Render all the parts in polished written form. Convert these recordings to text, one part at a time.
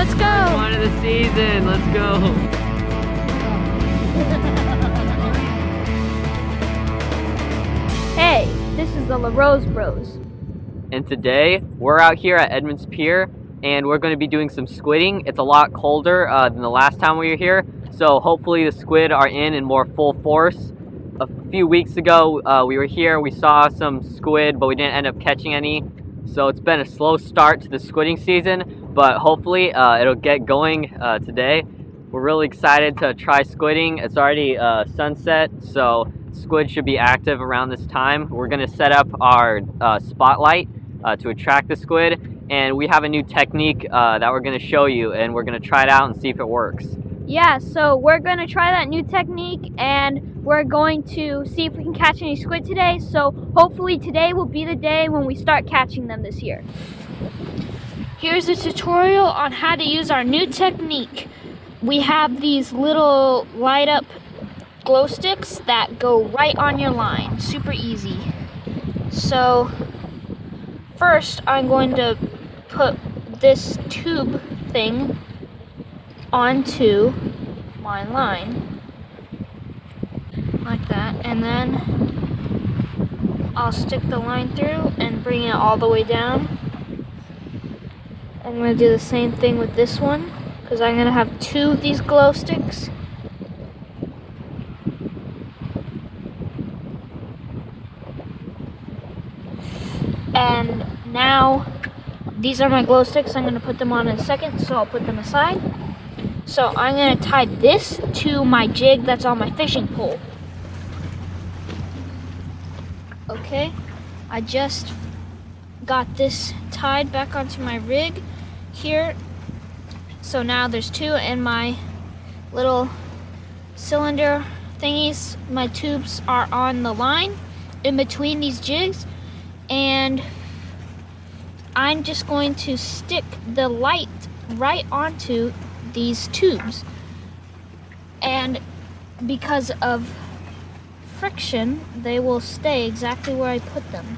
Let's go. First one of the season. Let's go. Hey, this is the LaRoseBros. And today we're out here at Edmonds Pier, and we're going to be doing some squidding. It's a lot colder than the last time we were here, so hopefully the squid are in more full force. A few weeks ago we were here, we saw some squid, but we didn't end up catching any. So it's been a slow start to the squidding season, but hopefully it'll get going today. We're really excited to try squidding. It's already sunset, so squid should be active around this time. We're going to set up our spotlight to attract the squid, and we have a new technique that we're going to show you, and we're going to try it out and see if it works. Yeah, so we're going to try that new technique, and we're going to see if we can catch any squid today. So hopefully today will be the day when we start catching them this year. Here's a tutorial on how to use our new technique. We have these little light up glow sticks that go right on your line. Super easy. So first I'm going to put this tube thing onto my line like that, and then I'll stick the line through and bring it all the way down. I'm going to do the same thing with this one because I'm going to have two of these glow sticks. And now these are my glow sticks. I'm going to put them on in a second, so I'll put them aside. So I'm going to tie this to my jig that's on my fishing pole. Okay, I just got this tied back onto my rig here. So now there's two, and my little cylinder thingies, my tubes are on the line in between these jigs, and I'm just going to stick the light right onto these tubes, and because of friction they will stay exactly where I put them.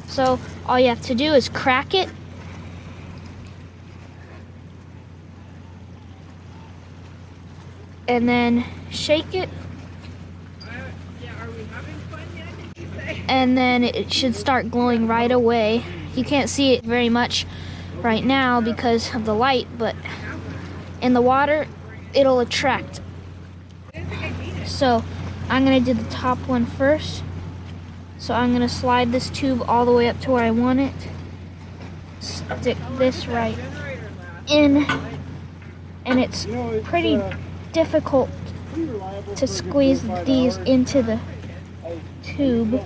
So all you have to do is crack it and then shake it, and then it should start glowing right away. You can't see it very much right now because of the light, but in the water it'll attract. So I'm gonna do the top one first. So I'm gonna slide this tube all the way up to where I want it, stick this right in, and it's pretty difficult to squeeze these into the tube.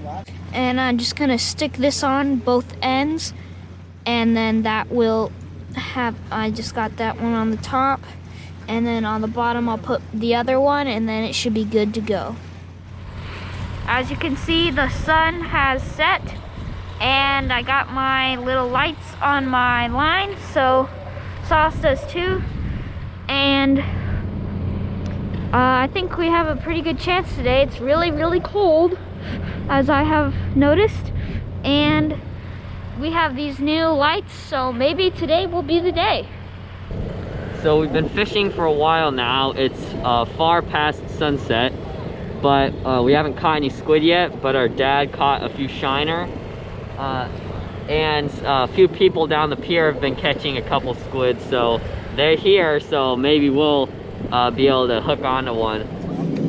And I'm just gonna stick this on both ends, and then that will have, I just got that one on the top, and then on the bottom I'll put the other one, and then it should be good to go. As you can see, the sun has set, and I got my little lights on my line, so Sauce does too, and I think we have a pretty good chance today. It's really cold, as I have noticed, and we have these new lights, so maybe today will be the day. So we've been fishing for a while now. It's far past sunset, but we haven't caught any squid yet, but our dad caught a few shiner, and a few people down the pier have been catching a couple squid, so they're here, so maybe we'll be able to hook onto one.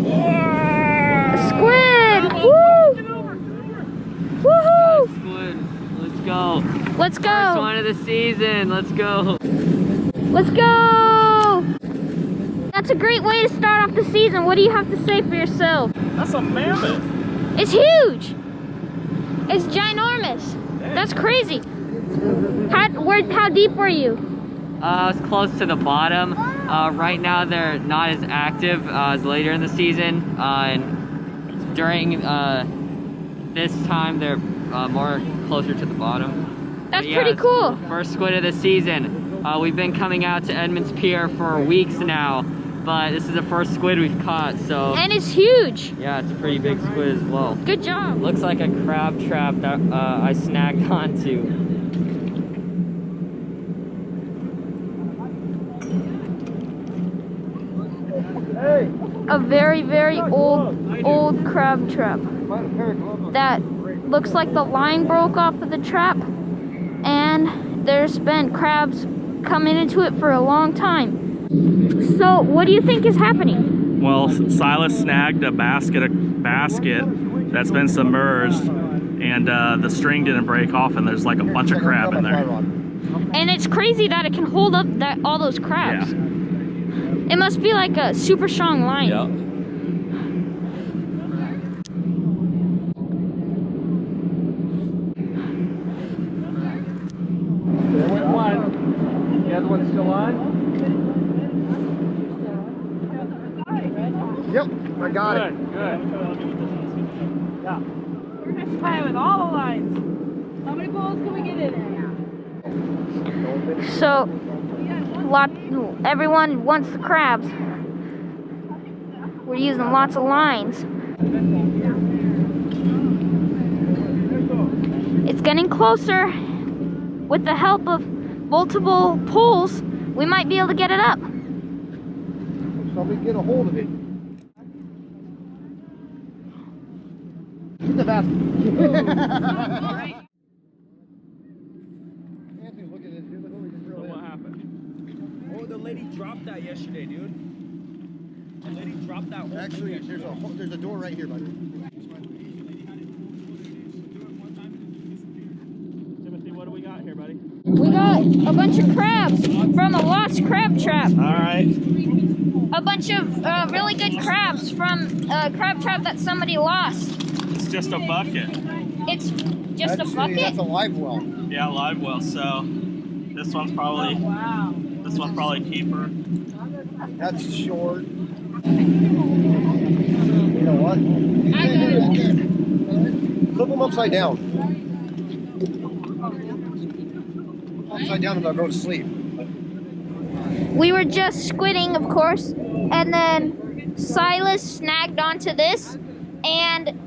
Yeah! Squid! Woo! Woohoo! Squid, let's go. Let's go. First one of the season, let's go. Let's go! That's a great way to start off the season. What do you have to say for yourself? That's a mammoth. It's huge. It's ginormous. Dang. That's crazy. How deep were you? I was close to the bottom. Right now they're not as active as later in the season, and during this time they're more closer to the bottom. That's pretty cool. First squid of the season. We've been coming out to Edmonds Pier for weeks now, but this is the first squid we've caught, so. And it's huge. Yeah, it's a pretty big squid as well. Good job. Looks like a crab trap that I snagged onto. a very, very old crab trap that looks like the line broke off of the trap, and there's been crabs coming into it for a long time. So what do you think is happening? Well, Silas snagged a basket that's been submerged, and the string didn't break off, and there's like a bunch of crab in there. And it's crazy that it can hold up all those crabs. Yeah. It must be like a super strong line. Yep. There went one. The other one's still on? Yep, I got it. Good. Yeah. We're gonna try with all the lines. How many bowls can we get in there? So, everyone wants the crabs. We're using lots of lines. It's getting closer. With the help of multiple poles, we might be able to get it up. Somebody get a hold of it. Get the basket. Anthony, look at this. Here's the hole we just drilled in. What happened? Oh, the lady dropped that yesterday, dude. The lady dropped that whole Actually, there's a door right here, buddy. Timothy, what do we got here, buddy? We got a bunch of crabs from a lost crab trap. All right. A bunch of really good crabs from a crab trap that somebody lost. It's just a bucket. It's just a bucket? That's a live well. Yeah, live well. So this one's probably keeper. That's short. You know what? Flip them upside down. Upside down and they'll go to sleep. We were just squidding, of course, and then Silas snagged onto this, and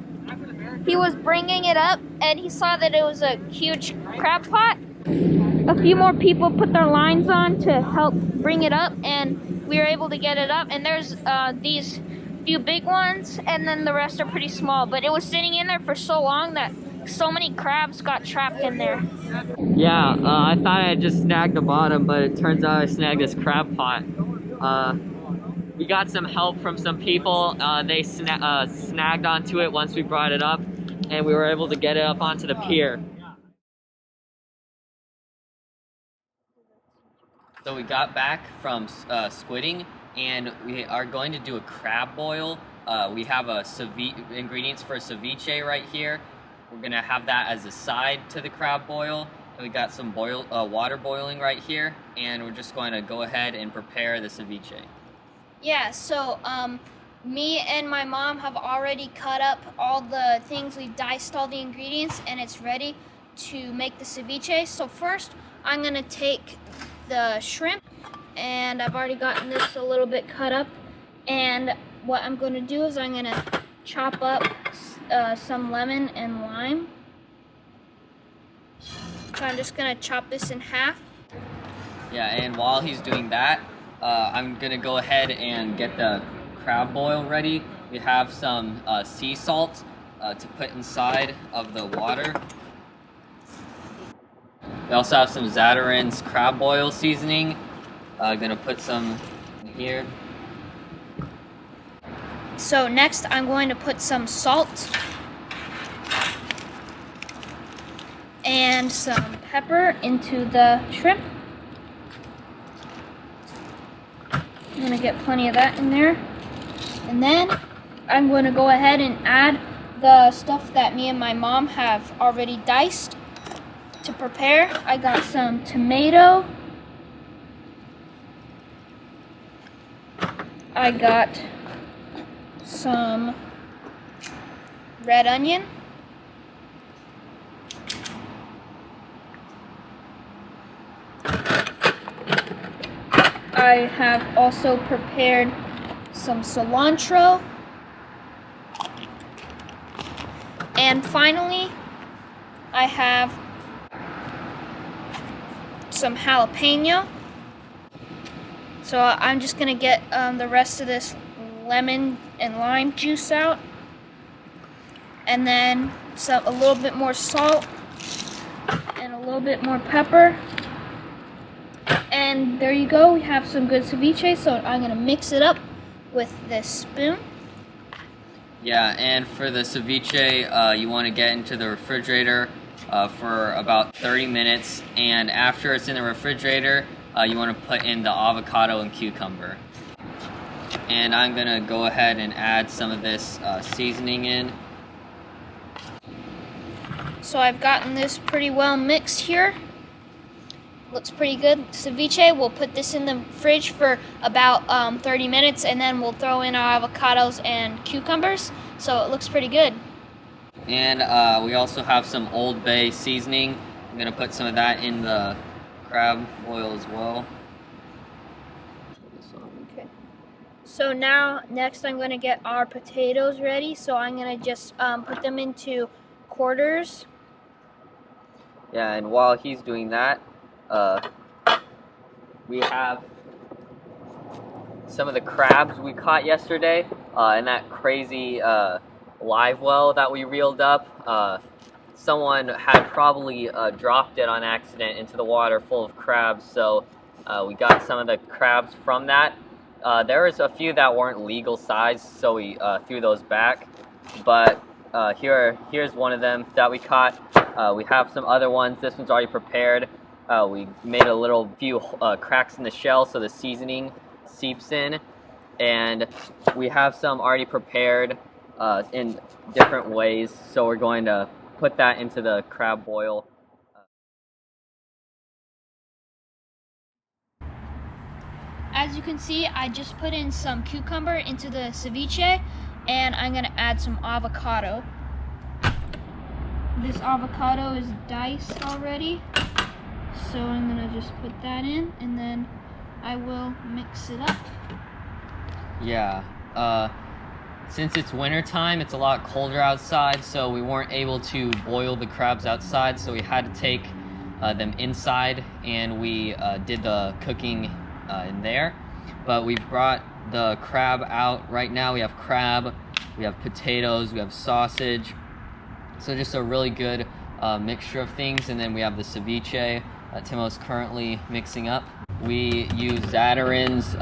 he was bringing it up, and he saw that it was a huge crab pot. A few more people put their lines on to help bring it up, and we were able to get it up. And there's these few big ones, and then the rest are pretty small. But it was sitting in there for so long that so many crabs got trapped in there. Yeah, I thought I had just snagged the bottom, but it turns out I snagged this crab pot. We got some help from some people. They snagged onto it once we brought it up, and we were able to get it up onto the pier. So we got back from squidding, and we are going to do a crab boil. We have ingredients for a ceviche right here. We're gonna have that as a side to the crab boil. And we got some water boiling right here, and we're just going to go ahead and prepare the ceviche. Yeah, so me and my mom have already cut up all the things. We've diced all the ingredients, and it's ready to make the ceviche. So first, I'm gonna take the shrimp, and I've already gotten this a little bit cut up. And what I'm gonna do is I'm gonna chop up some lemon and lime. So I'm just gonna chop this in half. Yeah, and while he's doing that, I'm gonna go ahead and get the crab boil ready. We have some sea salt to put inside of the water. We also have some Zatarain's crab boil seasoning. Gonna put some in here. So next I'm going to put some salt and some pepper into the shrimp. I'm gonna get plenty of that in there. And then I'm going to go ahead and add the stuff that me and my mom have already diced to prepare. I got some tomato. I got some red onion. I have also prepared some cilantro. And finally, I have some jalapeno. So I'm just gonna get the rest of this lemon and lime juice out, and then a little bit more salt and a little bit more pepper. And there you go, we have some good ceviche. So I'm gonna mix it up with this spoon. Yeah, and for the ceviche, you want to get into the refrigerator for about 30 minutes, and after it's in the refrigerator, you want to put in the avocado and cucumber. And I'm gonna go ahead and add some of this seasoning in. So I've gotten this pretty well mixed here. Looks pretty good. Ceviche, we'll put this in the fridge for about 30 minutes, and then we'll throw in our avocados and cucumbers. So it looks pretty good. And we also have some Old Bay seasoning. I'm gonna put some of that in the crab oil as well. Okay. So now, next I'm gonna get our potatoes ready. So I'm gonna just put them into quarters. Yeah, and while he's doing that, we have some of the crabs we caught yesterday in that crazy live well that we reeled up. Someone had probably dropped it on accident into the water full of crabs, so we got some of the crabs from that. There was a few that weren't legal size, so we threw those back. But here's one of them that we caught. We have some other ones. This one's already prepared. We made a few cracks in the shell so the seasoning seeps in, and we have some already prepared in different ways, so we're going to put that into the crab boil. As you can see, I just put in some cucumber into the ceviche, and I'm gonna add some avocado. This avocado is diced already, so I'm gonna just put that in, and then I will mix it up. Yeah, since it's winter time, it's a lot colder outside, so we weren't able to boil the crabs outside, so we had to take them inside, and we did the cooking in there. But we brought the crab out. Right now we have crab, we have potatoes, we have sausage, so just a really good mixture of things. And then we have the ceviche Timo's currently mixing up. We use Zatarain's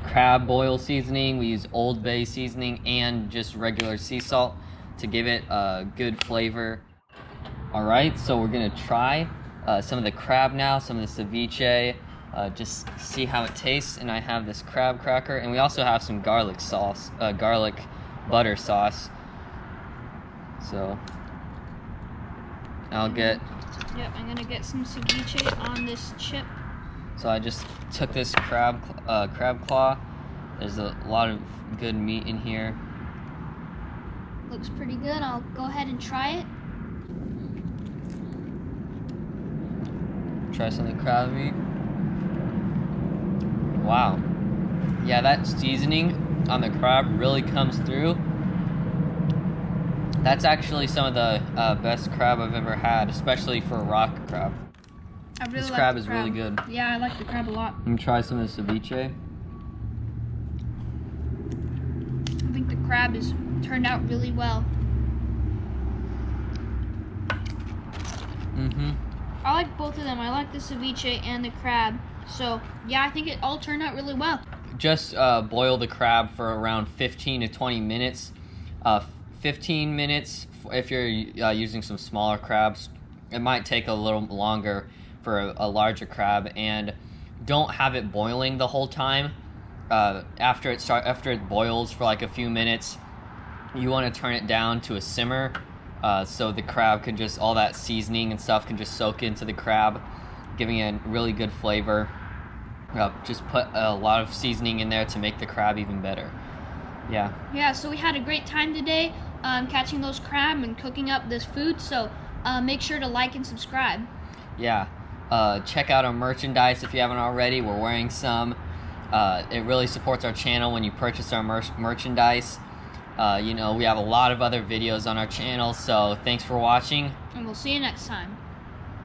crab boil seasoning, we use Old Bay seasoning, and just regular sea salt to give it a good flavor. Alright, so we're gonna try some of the crab now, some of the ceviche, just see how it tastes. And I have this crab cracker, and we also have some garlic sauce, garlic butter sauce. So I'll get... Yep, I'm gonna get some ceviche on this chip. So I just took this crab claw. There's a lot of good meat in here. Looks pretty good. I'll go ahead and try it. Try some of the crab meat. Wow. Yeah, that seasoning on the crab really comes through. That's actually some of the best crab I've ever had, especially for a rock crab. This crab is really good. Yeah, I like the crab a lot. Let me try some of the ceviche. I think the crab has turned out really well. I like both of them. I like the ceviche and the crab. So, yeah, I think it all turned out really well. Just boil the crab for around 15 to 20 minutes. 15 minutes if you're using some smaller crabs. It might take a little longer for a larger crab, and don't have it boiling the whole time. After it boils for like a few minutes, you want to turn it down to a simmer, so the crab can just, all that seasoning and stuff can just soak into the crab, giving it a really good flavor. Just put a lot of seasoning in there to make the crab even better. Yeah, so we had a great time today catching those crab and cooking up this food, so make sure to like and subscribe. Yeah, check out our merchandise if you haven't already. We're wearing some. It really supports our channel when you purchase our merchandise. You know, we have a lot of other videos on our channel, so thanks for watching. And we'll see you next time.